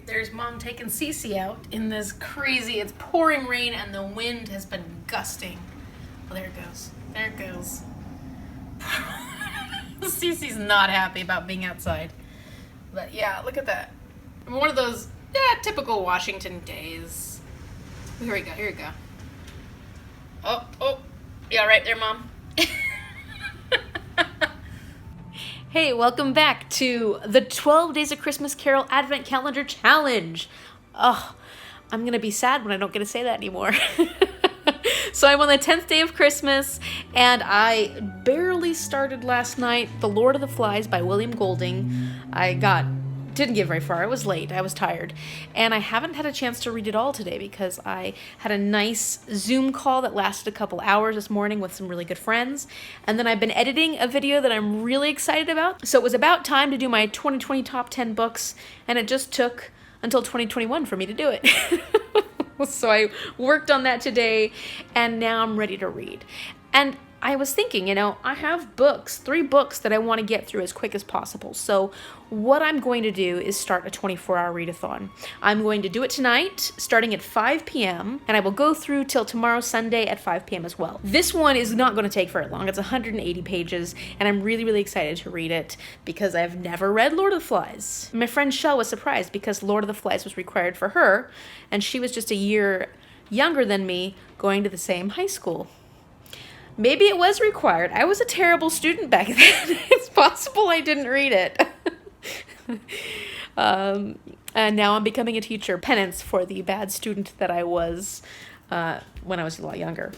right, there's Mom taking Cece out in this crazy, it's pouring rain and the wind has been gusting. Oh, there it goes. There it goes. Cece's not happy about being outside. But yeah, look at that. One of those, typical Washington days. Here we go, here we go. Oh, yeah, right there, Mom. Hey, welcome back to the 12 Days of Christmas Carol Advent Calendar Challenge. Oh, I'm going to be sad when I don't get to say that anymore. So I'm on the 10th day of Christmas, and I barely started last night The Lord of the Flies by William Golding. Didn't get very far. I was late. I was tired. And I haven't had a chance to read it all today because I had a nice Zoom call that lasted a couple hours this morning with some really good friends. And then I've been editing a video that I'm really excited about. So it was about time to do my 2020 top 10 books, and it just took until 2021 for me to do it. So I worked on that today, and now I'm ready to read. And I was thinking, I have 3 books that I want to get through as quick as possible. So what I'm going to do is start a 24-hour readathon. I'm going to do it tonight, starting at 5 p.m., and I will go through till tomorrow, Sunday, at 5 p.m. as well. This one is not going to take very long. It's 180 pages, and I'm really, really excited to read it because I've never read Lord of the Flies. My friend Shell was surprised because Lord of the Flies was required for her, and she was just a year younger than me, going to the same high school. Maybe it was required. I was a terrible student back then. It's possible I didn't read it. And now I'm becoming a teacher. Penance for the bad student that I was when I was a lot younger.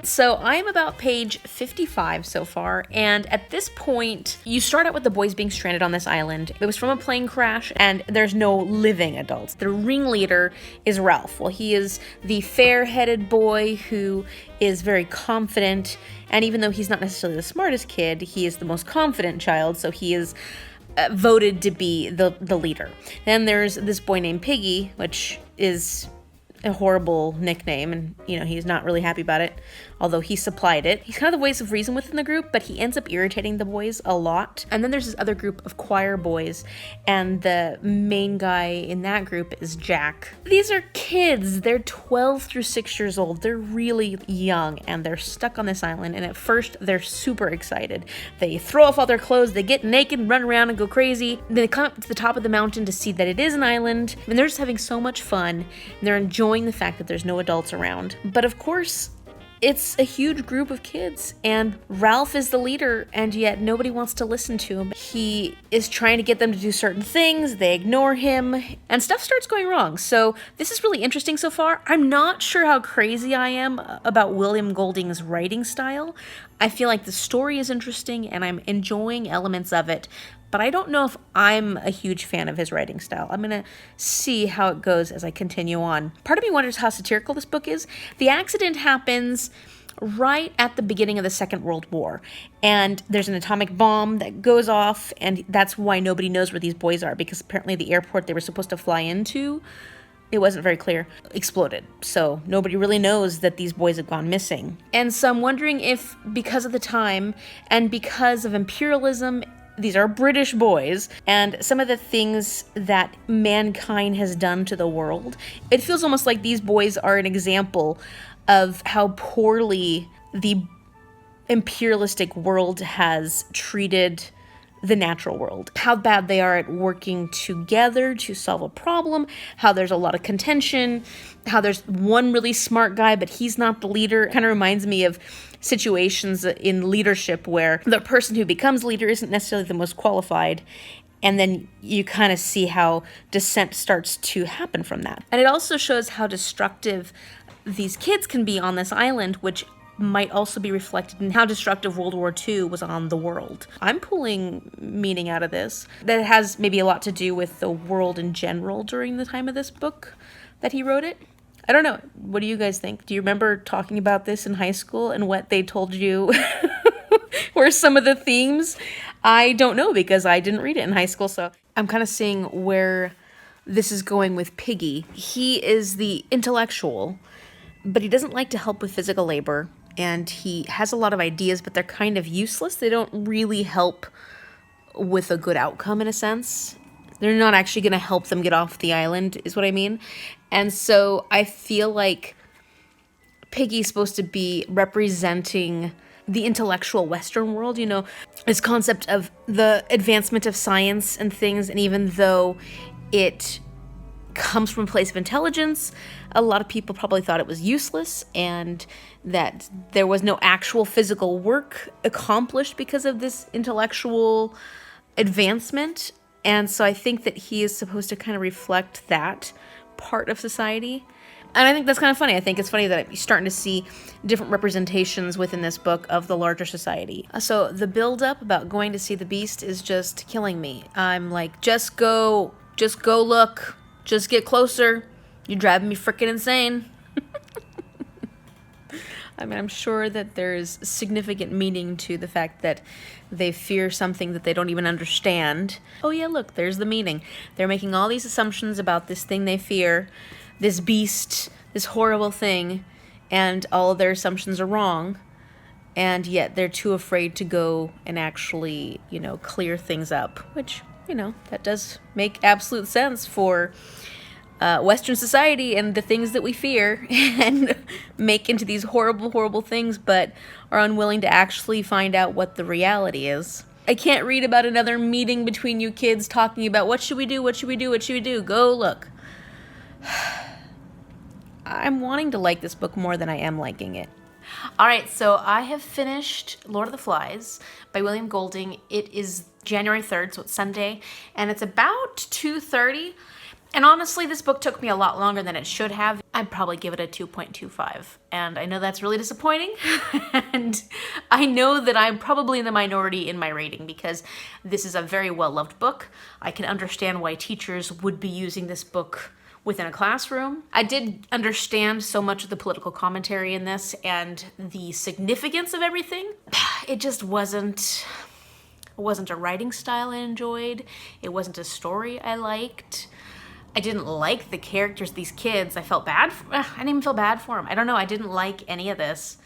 So I'm about page 55 so far, and at this point, you start out with the boys being stranded on this island. It was from a plane crash, and there's no living adults. The ringleader is Ralph. Well, he is the fair-headed boy who is very confident, and even though he's not necessarily the smartest kid, he is the most confident child, so he is voted to be the leader. Then there's this boy named Piggy, which is a horrible nickname, and he's not really happy about it, although he supplied it. He's kind of the voice of reason within the group, but he ends up irritating the boys a lot. And then there's this other group of choir boys, and the main guy in that group is Jack. These are kids. They're 12 through 6 years old. They're really young, and they're stuck on this island, and at first they're super excited. They throw off all their clothes, they get naked, run around, and go crazy. Then they come up to the top of the mountain to see that it is an island, and they're just having so much fun, and they're enjoying the fact that there's no adults around. But of course, it's a huge group of kids, and Ralph is the leader, and yet nobody wants to listen to him. He is trying to get them to do certain things, they ignore him, and stuff starts going wrong. So this is really interesting so far. I'm not sure how crazy I am about William Golding's writing style. I feel like the story is interesting, and I'm enjoying elements of it, but I don't know if I'm a huge fan of his writing style. I'm going to see how it goes as I continue on. Part of me wonders how satirical this book is. The accident happens right at the beginning of the Second World War, and there's an atomic bomb that goes off, and that's why nobody knows where these boys are, because apparently the airport they were supposed to fly into, it wasn't very clear, exploded. So nobody really knows that these boys have gone missing. And so I'm wondering if, because of the time and because of imperialism, these are British boys, and some of the things that mankind has done to the world, it feels almost like these boys are an example of how poorly the imperialistic world has treated the natural world, how bad they are at working together to solve a problem, how there's a lot of contention, how there's one really smart guy, but he's not the leader. It kind of reminds me of situations in leadership where the person who becomes leader isn't necessarily the most qualified, and then you kind of see how dissent starts to happen from that. And it also shows how destructive these kids can be on this island, which might also be reflected in how destructive World War II was on the world. I'm pulling meaning out of this that has maybe a lot to do with the world in general during the time of this book that he wrote it. I don't know. What do you guys think? Do you remember talking about this in high school and what they told you were some of the themes? I don't know because I didn't read it in high school, so I'm kind of seeing where this is going with Piggy. He is the intellectual, but he doesn't like to help with physical labor, and he has a lot of ideas, but they're kind of useless. They don't really help with a good outcome, in a sense. They're not actually going to help them get off the island, is what I mean. And so I feel like Piggy's supposed to be representing the intellectual Western world, you know, this concept of the advancement of science and things. And even though it comes from a place of intelligence, a lot of people probably thought it was useless and that there was no actual physical work accomplished because of this intellectual advancement. And so I think that he is supposed to kind of reflect that part of society. And I think that's kind of funny. I think it's funny that you're starting to see different representations within this book of the larger society. So the build-up about going to see the Beast is just killing me. I'm like, just go look, just get closer. You're driving me freaking insane. I mean, I'm sure that there's significant meaning to the fact that they fear something that they don't even understand. Oh yeah, look, there's the meaning. They're making all these assumptions about this thing they fear, this beast, this horrible thing, and all of their assumptions are wrong, and yet they're too afraid to go and actually, you know, clear things up, which, you know, that does make absolute sense for Western society and the things that we fear and make into these horrible, horrible things, but are unwilling to actually find out what the reality is. I can't read about another meeting between you kids talking about what should we do, what should we do, what should we do. Go look. I'm wanting to like this book more than I am liking it. Alright, so I have finished Lord of the Flies by William Golding. It is January 3rd, so it's Sunday, and it's about 2:30. And honestly, this book took me a lot longer than it should have. I'd probably give it a 2.25. And I know that's really disappointing. And I know that I'm probably in the minority in my rating because this is a very well-loved book. I can understand why teachers would be using this book within a classroom. I did understand so much of the political commentary in this and the significance of everything. It just wasn't a writing style I enjoyed. It wasn't a story I liked. I didn't like the characters, these kids. I didn't even feel bad for them. I don't know. I didn't like any of this.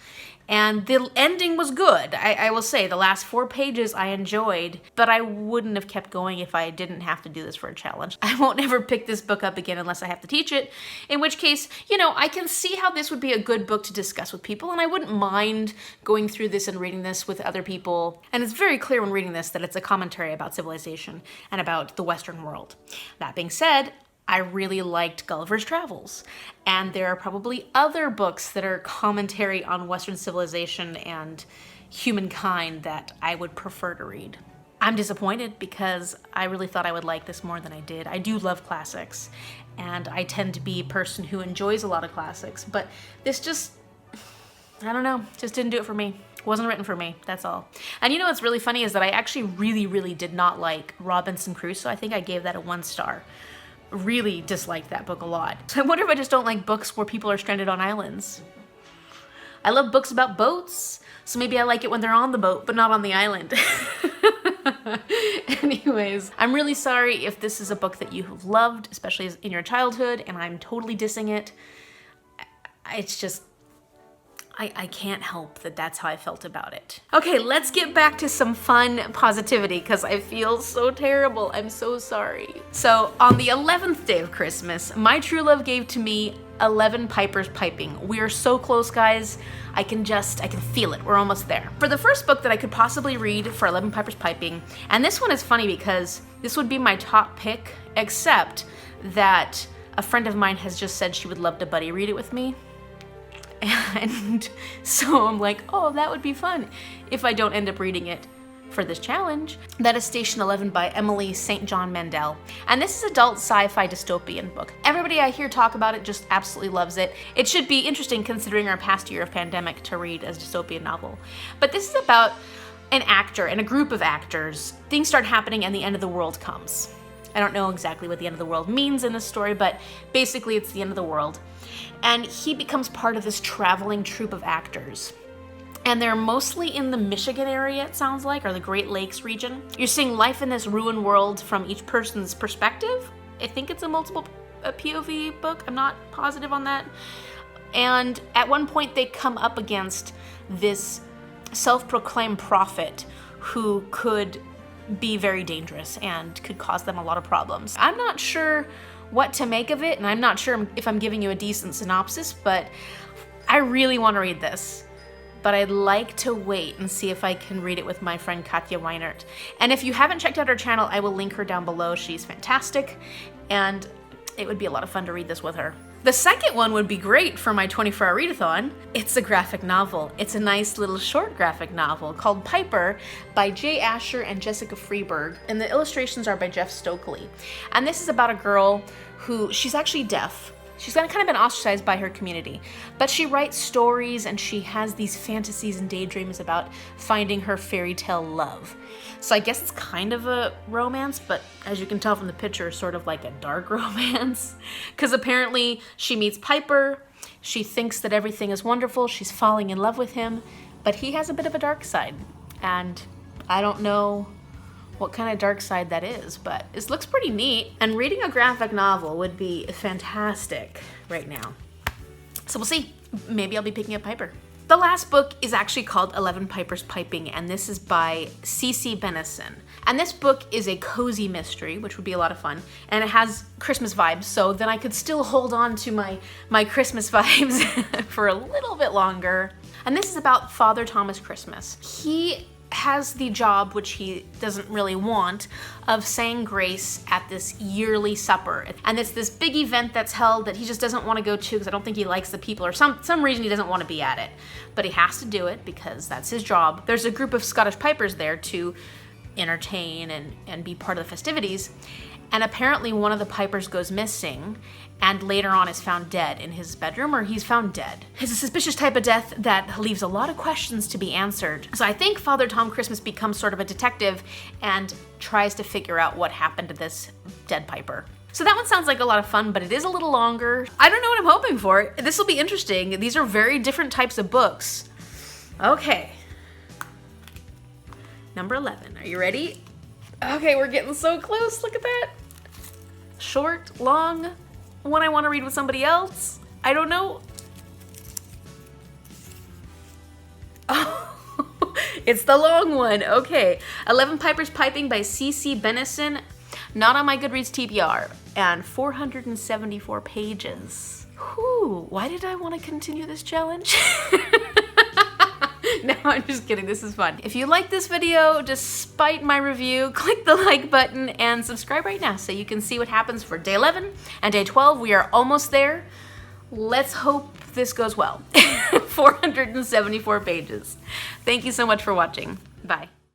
And the ending was good. I will say the last 4 pages I enjoyed, but I wouldn't have kept going if I didn't have to do this for a challenge. I won't ever pick this book up again unless I have to teach it, in which case, you know, I can see how this would be a good book to discuss with people, and I wouldn't mind going through this and reading this with other people. And it's very clear when reading this that it's a commentary about civilization and about the Western world. That being said, I really liked Gulliver's Travels, and there are probably other books that are commentary on Western civilization and humankind that I would prefer to read. I'm disappointed because I really thought I would like this more than I did. I do love classics, and I tend to be a person who enjoys a lot of classics, but this just, I don't know, just didn't do it for me. It wasn't written for me, that's all. And you know what's really funny is that I actually really did not like Robinson Crusoe. I think I gave that a 1 star. Really disliked that book a lot. So I wonder if I just don't like books where people are stranded on islands. I love books about boats, so maybe I like it when they're on the boat, but not on the island. Anyways, I'm really sorry if this is a book that you have loved, especially in your childhood, and I'm totally dissing it. It's just, I can't help that that's how I felt about it. Okay, let's get back to some fun positivity because I feel so terrible. I'm so sorry. So on the 11th day of Christmas, my true love gave to me 11 pipers piping. We are so close, guys. I can feel it. We're almost there. For the first book that I could possibly read for 11 pipers piping, and this one is funny because this would be my top pick, except that a friend of mine has just said she would love to buddy read it with me. And so I'm like, oh, that would be fun if I don't end up reading it for this challenge. That is Station 11 by Emily St. John Mandel. And this is an adult sci-fi dystopian book. Everybody I hear talk about it just absolutely loves it. It should be interesting considering our past year of pandemic to read as a dystopian novel. But this is about an actor and a group of actors. Things start happening and the end of the world comes. I don't know exactly what the end of the world means in this story, but basically it's the end of the world. And he becomes part of this traveling troupe of actors. And they're mostly in the Michigan area, it sounds like, or the Great Lakes region. You're seeing life in this ruined world from each person's perspective. I think it's a POV book. I'm not positive on that. And at one point they come up against this self-proclaimed prophet who could be very dangerous and could cause them a lot of problems. I'm not sure what to make of it, and I'm not sure if I'm giving you a decent synopsis, but I really want to read this. But I'd like to wait and see if I can read it with my friend Katja Weinert. And if you haven't checked out her channel, I will link her down below. She's fantastic, and it would be a lot of fun to read this with her. The second one would be great for my 24-hour readathon. It's a graphic novel. It's a nice little short graphic novel called Piper by Jay Asher and Jessica Freeberg, and the illustrations are by Jeff Stokely. And this is about a girl who, she's actually deaf. She's kind of been ostracized by her community, but she writes stories and she has these fantasies and daydreams about finding her fairy tale love. So I guess it's kind of a romance, but as you can tell from the picture, sort of like a dark romance. Because apparently she meets Piper, she thinks that everything is wonderful, she's falling in love with him, but he has a bit of a dark side. And I don't know what kind of dark side that is, but it looks pretty neat. And reading a graphic novel would be fantastic right now. So we'll see. Maybe I'll be picking up Piper. The last book is actually called 11 Pipers Piping, and this is by C.C. Benison. And this book is a cozy mystery, which would be a lot of fun, and it has Christmas vibes, so then I could still hold on to my Christmas vibes for a little bit longer. And this is about Father Thomas Christmas. He has the job, which he doesn't really want, of saying grace at this yearly supper. And it's this big event that's held that he just doesn't want to go to because I don't think he likes the people, or some reason he doesn't want to be at it. But he has to do it because that's his job. There's a group of Scottish pipers there to entertain and be part of the festivities. And apparently one of the pipers goes missing and later on is found dead in his bedroom, or he's found dead. It's a suspicious type of death that leaves a lot of questions to be answered. So I think Father Tom Christmas becomes sort of a detective and tries to figure out what happened to this dead piper. So that one sounds like a lot of fun, but it is a little longer. I don't know what I'm hoping for. This will be interesting. These are very different types of books. Okay. Number 11, are you ready? Okay, we're getting so close, look at that. Short, long, one I want to read with somebody else. I don't know. Oh, it's the long one. Okay. 11 Pipers Piping by C.C. Benison. Not on my Goodreads TBR. And 474 pages. Whew. Why did I want to continue this challenge? No, I'm just kidding. This is fun. If you like this video, despite my review, click the like button and subscribe right now so you can see what happens for day 11 and day 12. We are almost there. Let's hope this goes well. 474 pages. Thank you so much for watching. Bye.